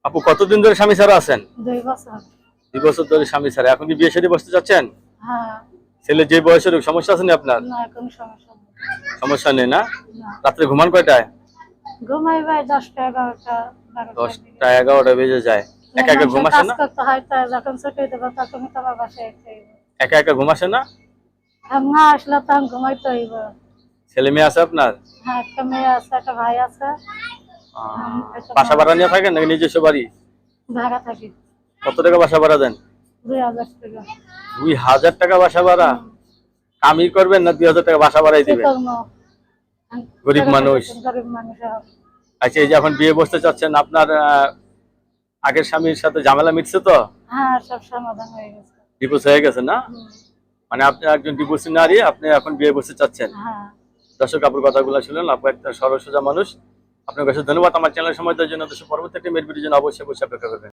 আপু কতদিন ধরে স্বামী ছাড়া আছেন? 2 বছর। 2 বছর ধরে স্বামী ছাড়া। এখন কি বিয়ে শাদী বসতে চাচ্ছেন? হ্যাঁ। ছেলে যে বয়সের হোক, সমস্যা আছে না আপনার? না, কোনো সমস্যা নেই। সমস্যা নেই না? না। রাত্রে ঘুমান কয়টায়? ঘুমাই ভাই 10টা 11টা 12টার দিকে। 10টা 11টা বেজে যায়। একা একা ঘুম আসে কাজ না? করতে হয় তো, যখন ছুটি দেবো তখনই তো আমার বাসায় খাইব। একা একা ঘুম আসে না? না আসলে তো আমি ঘুমাইতে হইব। ছেলে মেয়ে আছে আপনার? হ্যাঁ, একটা মেয়ে আছে, একটা ভাই আছে। একটা বাসা মা ভাড়া আছে। নিয়ে থাকেন নাকি নিজস্ব বাড়ি? ভাড়া থাকি। কত টাকা বাসা ভাড়া দেন? 2000 টাকা। 2000 টাকা বাসা ভাড়া? হুম। কামই করবেন না 2000 টাকা বাসা ভাড়াই কি দিবেন? করবো? গরিব মানুষ। গরিব মানুষ। আচ্ছা, এই যে এখন বিয়ে বসতে চাচ্ছেন, আপনার আগের স্বামীর সাথে ঝামেলা মিটছে তো? হ্যাঁ, সব সমাধান হয়ে গেছে। ডিভোর্স হয়ে গেছে না? হুম। মানে আপনি একজন ডিভোর্সি নারী, আপনি এখন বিয়ে বসতে চাচ্ছেন। হ্যাঁ। দর্শক, আপুর কথাগুলো শুনলেন। আপু একটা সরল সোজা মানুষ। আপনার কাছে ধন্যবাদ আমার চ্যানেল সময় দেওয়ার জন্য। পরবর্তী একটা মেয়ের ভিডিওর জন্য অবশ্যই অপেক্ষা করবেন।